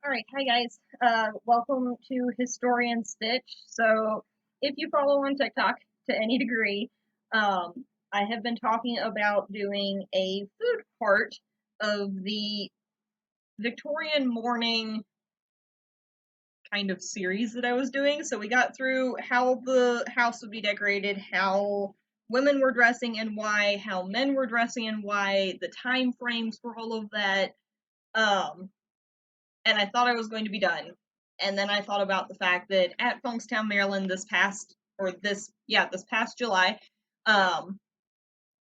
Alright, hi guys. Welcome to Historian Stitch. So, if you follow on TikTok to any degree, I have been talking about doing a food part of the Victorian mourning kind of series that I was doing. So, we got through how the house would be decorated, how women were dressing and why, how men were dressing and why, the time frames for all of that. Um, and I thought I was going to be done. And then I thought about the fact that at Funkstown, Maryland, this past July, um,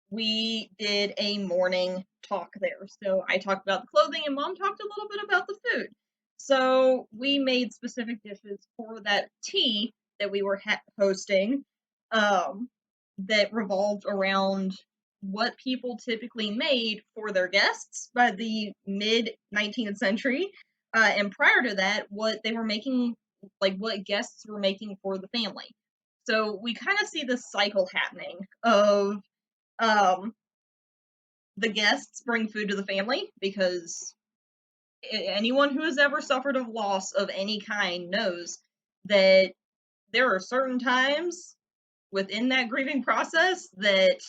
we did a morning talk there. So I talked about the clothing, and Mom talked a little bit about the food. So we made specific dishes for that tea that we were hosting, um, that revolved around what people typically made for their guests by the mid 19th century. And prior to that, what they were making, like what guests were making for the family. So we kind of see this cycle happening of um, the guests bring food to the family because anyone who has ever suffered a loss of any kind knows that there are certain times within that grieving process that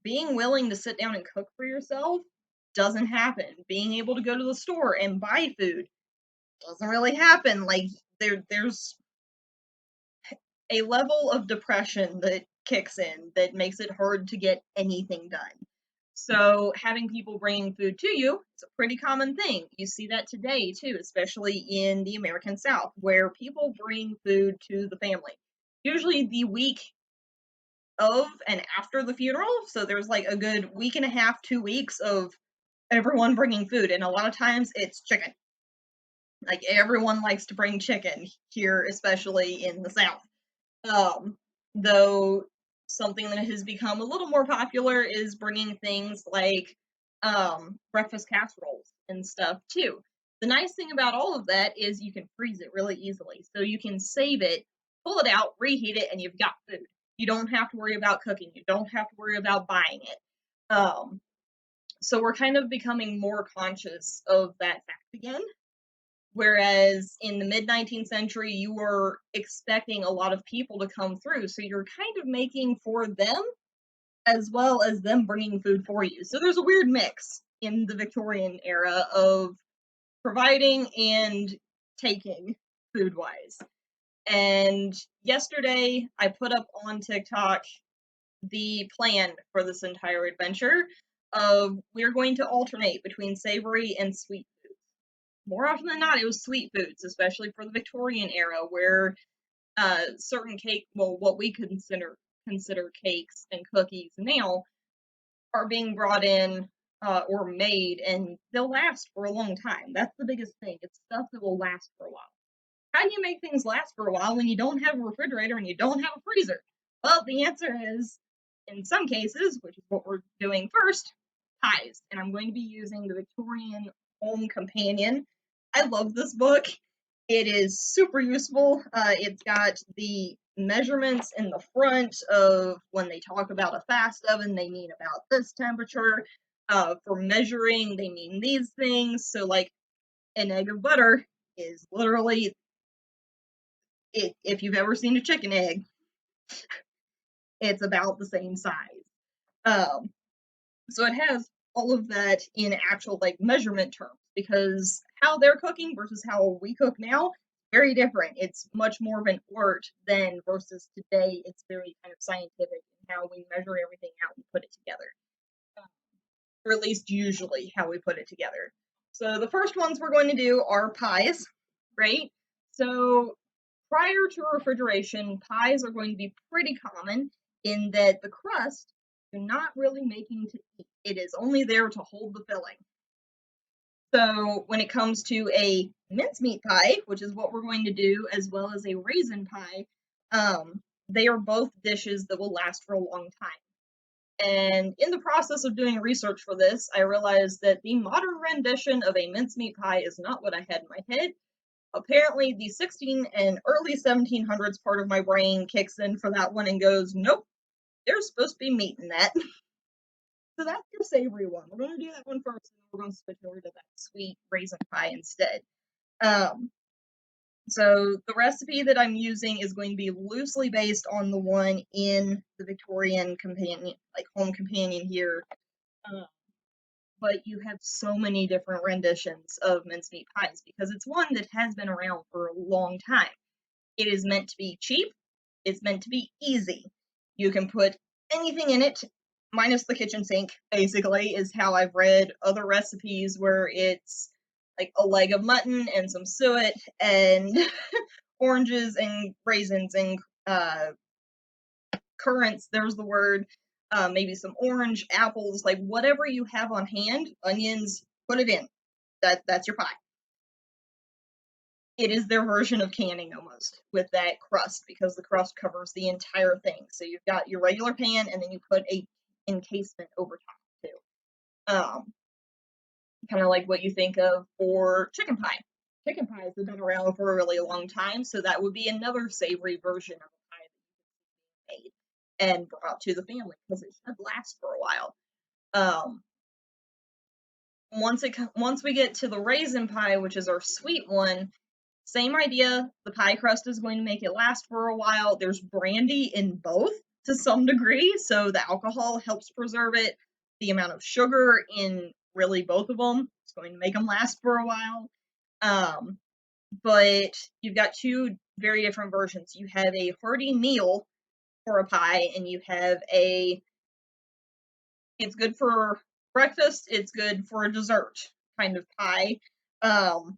being willing to sit down and cook for yourself doesn't happen. Being able to go to the store and buy food doesn't really happen. Like there's a level of depression that kicks in that makes it hard to get anything done. So having people bringing food to you is a pretty common thing. You see that today too, especially in the American South, where people bring food to the family. Usually the week of and after the funeral, so there's like a good week and a half, 2 weeks of everyone bringing food, and a lot of times it's chicken. Like everyone likes to bring chicken here, especially in the South. Um, though something that has become a little more popular is bringing things like breakfast casseroles and stuff too. The nice thing about all of that is you can freeze it really easily. So you can save it, pull it out, reheat it, and you've got food. You don't have to worry about cooking. You don't have to worry about buying it. Um, so we're kind of becoming more conscious of that fact again. Whereas in the mid 19th century, you were expecting a lot of people to come through. So you're kind of making for them as well as them bringing food for you. So there's a weird mix in the Victorian era of providing and taking food wise. And yesterday, I put up on TikTok the plan for this entire adventure of we're going to alternate between savory and sweet foods. More often than not, it was sweet foods, especially for the Victorian era, where certain cake, well, what we consider cakes and cookies now, are being brought in or made, and they'll last for a long time. That's the biggest thing. It's stuff that will last for a while. How do you make things last for a while when you don't have a refrigerator and you don't have a freezer? Well, the answer is, in some cases, which is what we're doing first, pies. And I'm going to be using the Victorian Home Companion. I love this book. It is super useful. It's got the measurements in the front of when they talk about a fast oven, they mean about this temperature. For measuring, they mean these things. So, like, an egg of butter is literally if you've ever seen a chicken egg, it's about the same size. Um, so it has all of that in actual like measurement terms because how they're cooking versus how we cook now, very different. It's much more of an art than versus today. It's very kind of scientific in how we measure everything out and put it together, or at least usually how we put it together. So the first ones we're going to do are pies, right? So prior to refrigeration, pies are going to be pretty common in that the crust you're not really making to eat. It is only there to hold the filling. So when it comes to a mincemeat pie, which is what we're going to do, as well as a raisin pie, they are both dishes that will last for a long time. And in the process of doing research for this, I realized that the modern rendition of a mincemeat pie is not what I had in my head. Apparently, the 16 and early 1700s part of my brain kicks in for that one and goes, nope, there's supposed to be meat in that. So that's your savory one. We're going to do that one first, and then we're going to switch over to that sweet raisin pie instead. Um, so the recipe that I'm using is going to be loosely based on the one in the Victorian companion, like home companion here. Uh, but you have so many different renditions of mincemeat pies because it's one that has been around for a long time. It is meant to be cheap. It's meant to be easy. You can put anything in it, minus the kitchen sink, basically, is how I've read other recipes where it's like a leg of mutton and some suet and oranges and raisins and currants, there's the word, maybe some orange, apples, like whatever you have on hand, onions, put it in. That's your pie. It is their version of canning almost with that crust because the crust covers the entire thing. So you've got your regular pan and then you put a encasement over top too. Kind of like what you think of for chicken pie. Chicken pies have been around for a really long time, so that would be another savory version of a pie that you made and brought to the family because it should last for a while. Um, once we get to the raisin pie, which is our sweet one, same idea. The pie crust is going to make it last for a while. There's brandy in both to some degree, so the alcohol helps preserve it. The amount of sugar in really both of them is going to make them last for a while. Um, but you've got two very different versions. You have a hearty meal for a pie, and you have a it's good for breakfast, it's good for a dessert kind of pie. Um,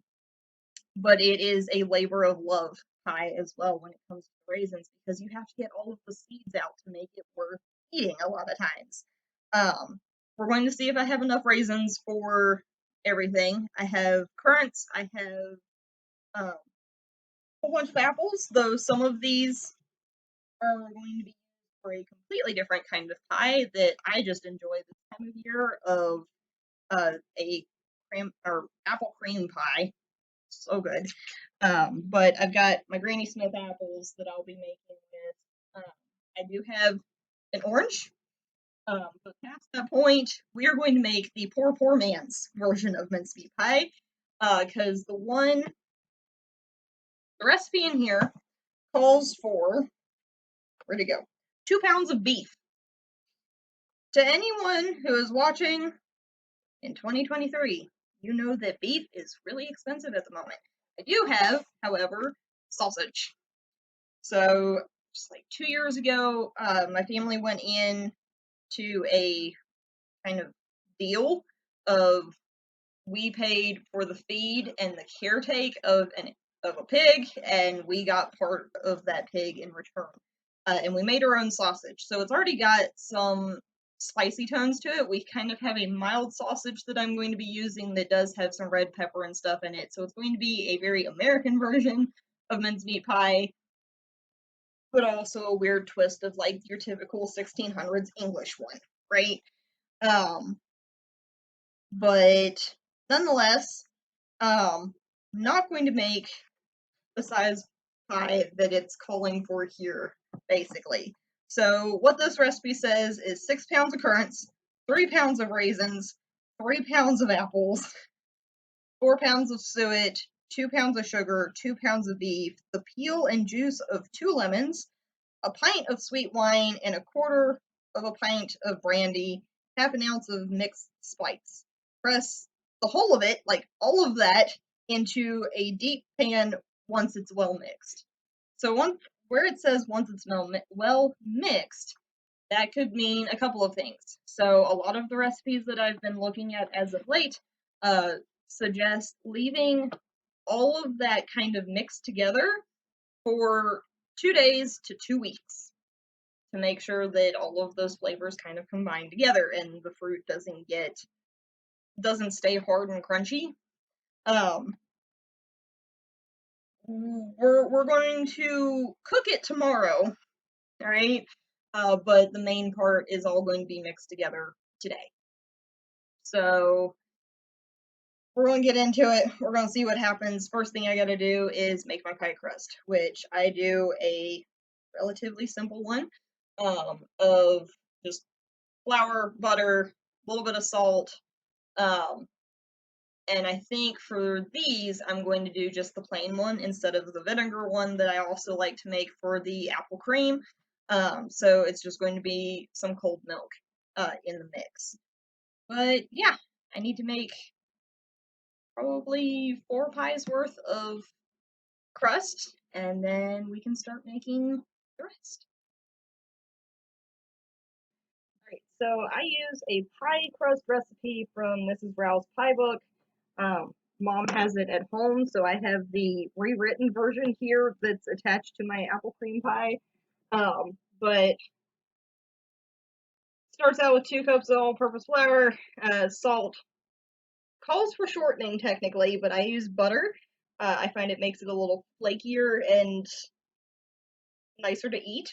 but it is a labor of love pie as well when it comes to raisins because you have to get all of the seeds out to make it worth eating a lot of times. Um, we're going to see if I have enough raisins for everything. I have currants, I have a whole bunch of apples, though some of these are going to be used for a completely different kind of pie that I just enjoy this time of year of a cream or apple cream pie. So good. But I've got my Granny Smith apples that I'll be making with. I do have an orange. But past that point, we are going to make the poor man's version of mincemeat pie. Because the recipe in here calls for, where'd it go? 2 pounds of beef. To anyone who is watching in 2023, you know that beef is really expensive at the moment. I do have, however, sausage. So, just like 2 years ago, my family went in to a kind of deal of we paid for the feed and the caretake of a pig, and we got part of that pig in return. And we made our own sausage, so it's already got some spicy tones to it. We kind of have a mild sausage that I'm going to be using that does have some red pepper and stuff in it. So it's going to be a very American version of mincemeat pie, but also a weird twist of like your typical 1600s English one, right? Um, but nonetheless, not going to make the size pie that it's calling for here, basically. So what this recipe says is 6 pounds of currants, 3 pounds of raisins, 3 pounds of apples, 4 pounds of suet, 2 pounds of sugar, 2 pounds of beef, the peel and juice of 2 lemons, a pint of sweet wine, and a quarter of a pint of brandy, half an ounce of mixed spice. Press the whole of it, like all of that, into a deep pan once it's well mixed. So where it says once it's well mixed, that could mean a couple of things. So a lot of the recipes that I've been looking at as of late uh, suggest leaving all of that kind of mixed together for 2 days to 2 weeks to make sure that all of those flavors kind of combine together and the fruit doesn't stay hard and crunchy. Um, we're going to cook it tomorrow, all right? But the main part is all going to be mixed together today. So we're going to get into it. We're going to see what happens. First thing I got to do is make my pie crust, which I do a relatively simple one of just flour, butter, a little bit of salt, um, And I think for these, I'm going to do just the plain one instead of the vinegar one that I also like to make for the apple cream. So it's just going to be some cold milk in the mix. But yeah, I need to make probably 4 pies worth of crust, and then we can start making the rest. Alright, so I use a pie crust recipe from Mrs. Rao's pie book. Mom has it at home, so I have the rewritten version here that's attached to my apple cream pie. But starts out with 2 cups of all-purpose flour, salt. Calls for shortening technically, but I use butter. I find it makes it a little flakier and nicer to eat.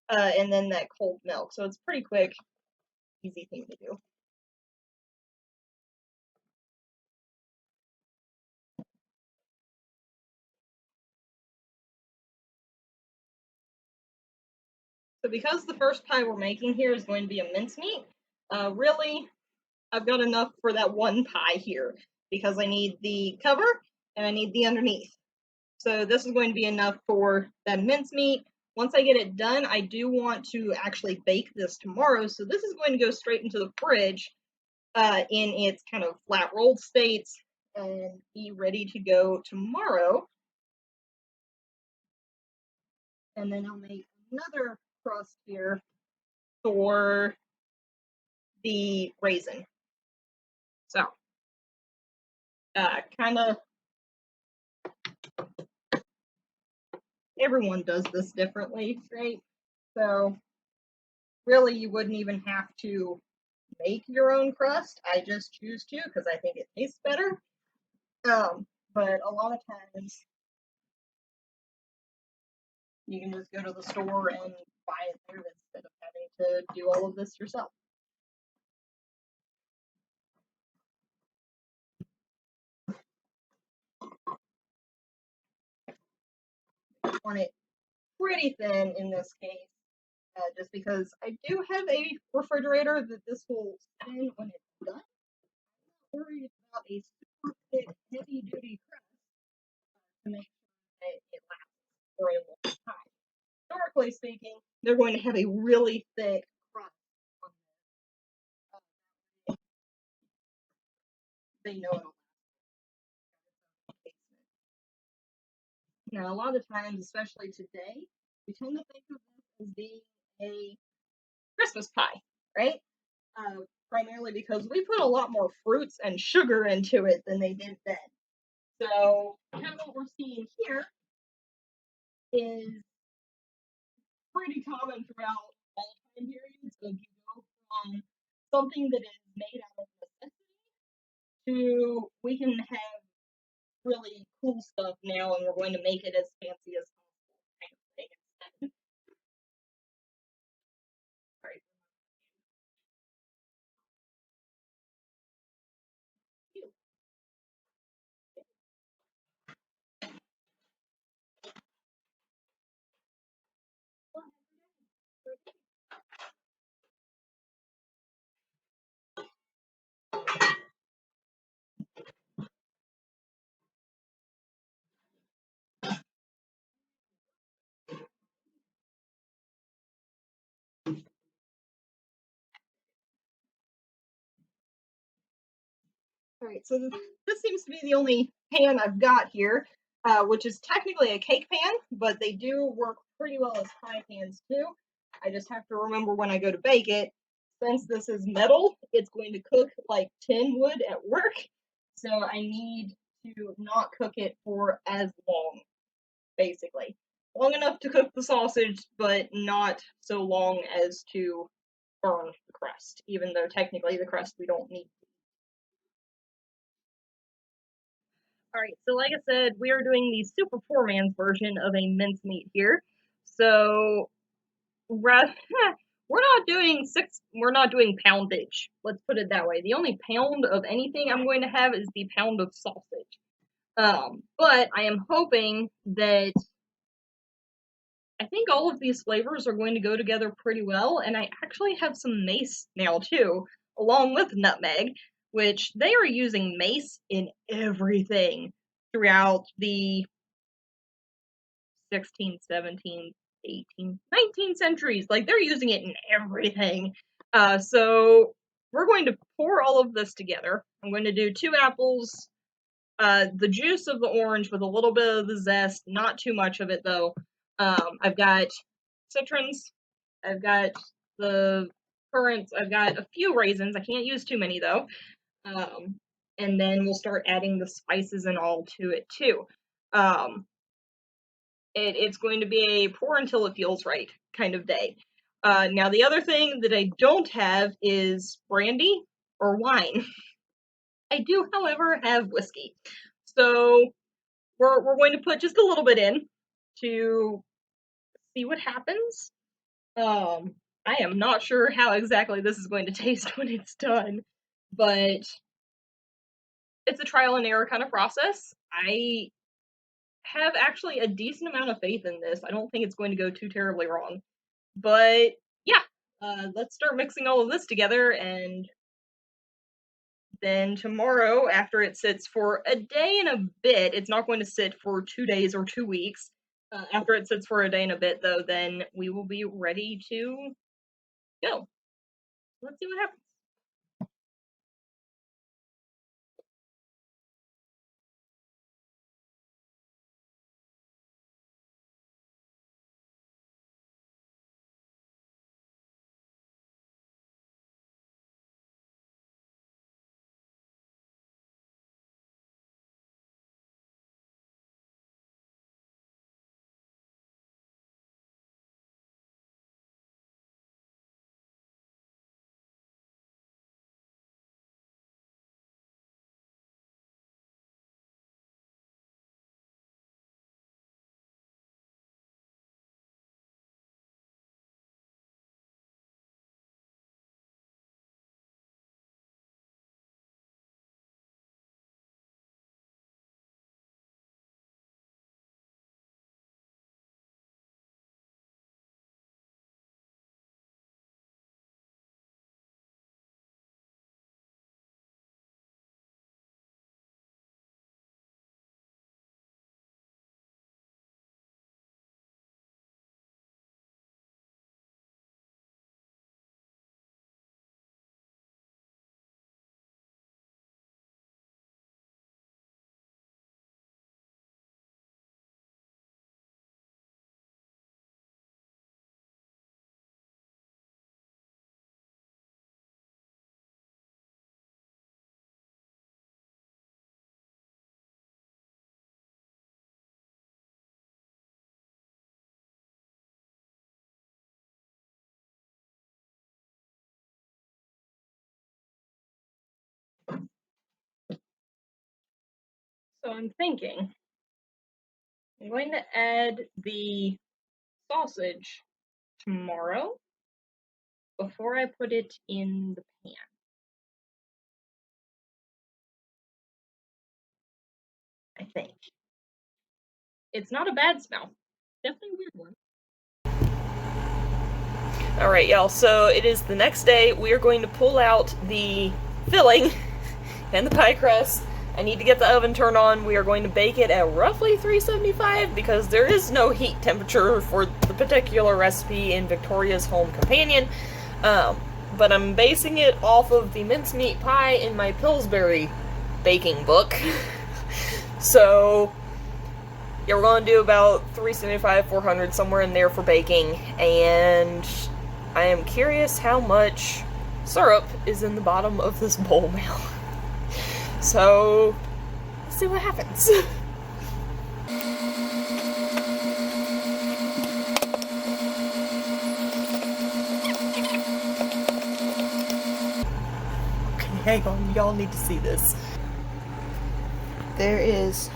And then that cold milk, so it's pretty quick, easy thing to do. So because the first pie we're making here is going to be a mincemeat, really, I've got enough for that one pie here because I need the cover and I need the underneath. So this is going to be enough for that mincemeat. Once I get it done, I do want to actually bake this tomorrow, so this is going to go straight into the fridge in its kind of flat rolled states and be ready to go tomorrow. And then I'll make another crust here for the raisin. So, kind of, everyone does this differently, right? So, really, you wouldn't even have to make your own crust. I just choose to because I think it tastes better. But a lot of times, you can just go to the store and buy it there instead of having to do all of this yourself. I want it pretty thin in this case, just because I do have a refrigerator that this will sit in when it's done. I'm not worried about a super thick, heavy duty crust to make sure that it lasts for a long time. Historically speaking, they're going to have a really thick crust on this. They know it'll last. Now, a lot of times, especially today, we tend to think of this as being a Christmas pie, right? Primarily because we put a lot more fruits and sugar into it than they did then. So, kind of what we're seeing here is pretty common throughout all time periods. So, if you go from something that is made out of necessity to we can have really cool stuff now and we're going to make it as fancy as possible kind of thing instead. Right. Alright, so this seems to be the only pan I've got here, which is technically a cake pan, but they do work pretty well as pie pans too. I just have to remember when I go to bake it, since this is metal, it's going to cook like tin would at work, so I need to not cook it for as long, basically. Long enough to cook the sausage, but not so long as to burn the crust, even though technically the crust we don't need. Alright, so like I said, we are doing the super poor man's version of a mincemeat here. So, we're not doing poundage, let's put it that way. The only pound of anything I'm going to have is the pound of sausage. But I am hoping that I think all of these flavors are going to go together pretty well, and I actually have some mace now too, along with nutmeg. which they are using mace in everything throughout the 16th, 17th, 18th, 19th centuries. Like, they're using it in everything. So we're going to pour all of this together. I'm going to do 2 apples, the juice of the orange with a little bit of the zest, not too much of it though. I've got citrons, I've got the currants, I've got a few raisins. I can't use too many though. And then we'll start adding the spices and all to it too. It's going to be a pour until it feels right kind of day. Now the other thing that I don't have is brandy or wine. I do, however, have whiskey. So we're going to put just a little bit in to see what happens. I am not sure how exactly this is going to taste when it's done, but it's a trial and error kind of process. I have actually a decent amount of faith in this. I don't think it's going to go too terribly wrong. But yeah, let's start mixing all of this together, and then tomorrow, after it sits for a day and a bit, it's not going to sit for 2 days or 2 weeks. After it sits for a day and a bit, though, then we will be ready to go. Let's see what happens. So I'm thinking I'm going to add the sausage tomorrow before I put it in the pan. I think. It's not a bad smell. Definitely a weird one. Alright, y'all, so it is the next day. We are going to pull out the filling and the pie crust. I need to get the oven turned on. We are going to bake it at roughly 375 because there is no heat temperature for the particular recipe in Victoria's Home Companion. But I'm basing it off of the mincemeat pie in my Pillsbury baking book. So yeah, we're going to do about 375, 400, somewhere in there for baking, and I am curious how much syrup is in the bottom of this bowl now. So, let's see what happens. Okay, hang on, y'all need to see this. There is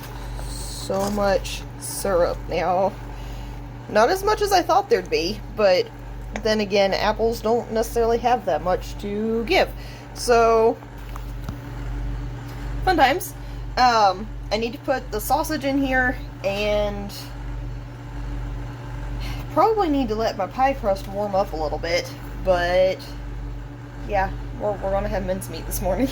so much syrup now. Not as much as I thought there'd be, but then again, apples don't necessarily have that much to give. So, fun times. I need to put the sausage in here, and probably need to let my pie crust warm up a little bit, but yeah, we're gonna have mincemeat this morning.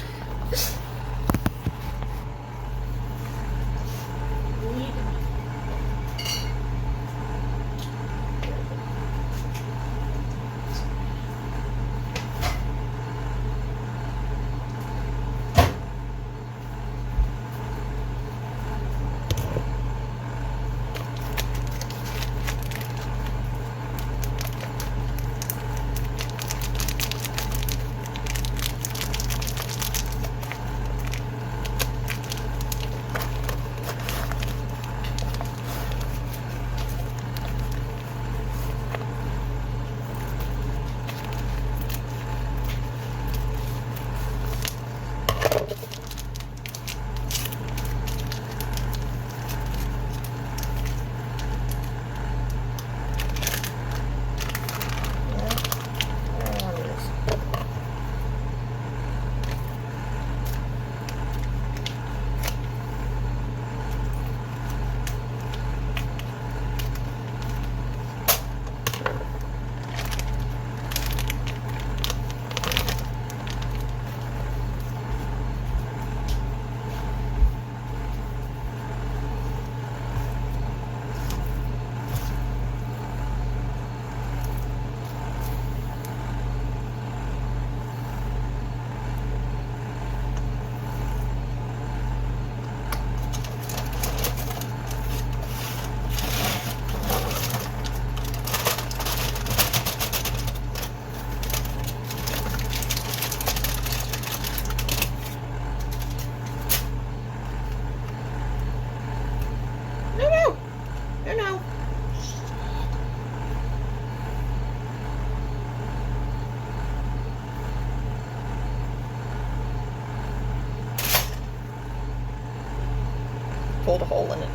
Pulled a hole in it.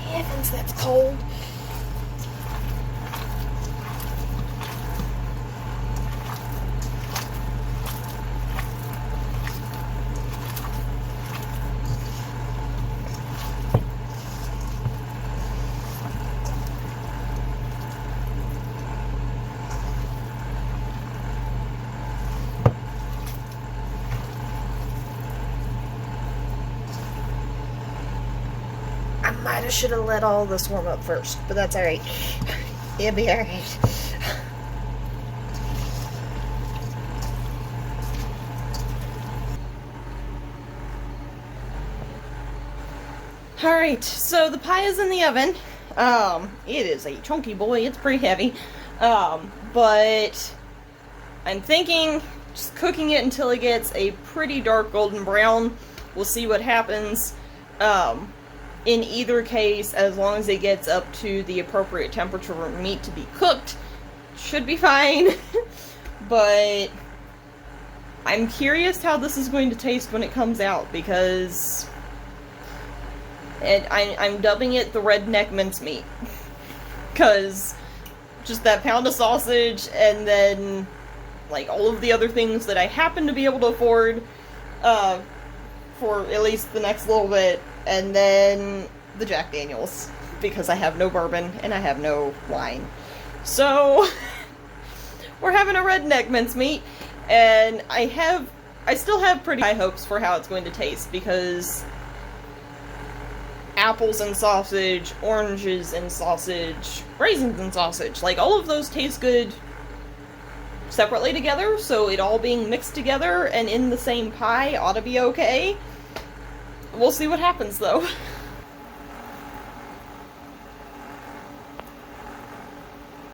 Heavens, that's cold. I might have should have let all this warm up first, but that's alright. It'll be alright. Alright, so the pie is in the oven. It is a chunky boy, it's pretty heavy. But I'm thinking just cooking it until it gets a pretty dark golden brown. We'll see what happens. In either case, as long as it gets up to the appropriate temperature for meat to be cooked, should be fine. But I'm curious how this is going to taste when it comes out, because I'm dubbing it the redneck mincemeat. Because just that pound of sausage, and then like all of the other things that I happen to be able to afford for at least the next little bit, and then the Jack Daniels, because I have no bourbon and I have no wine. So we're having a redneck mincemeat, and I still have pretty high hopes for how it's going to taste, because apples and sausage, oranges and sausage, raisins and sausage, like all of those taste good separately together, so it all being mixed together and in the same pie ought to be okay. We'll see what happens though.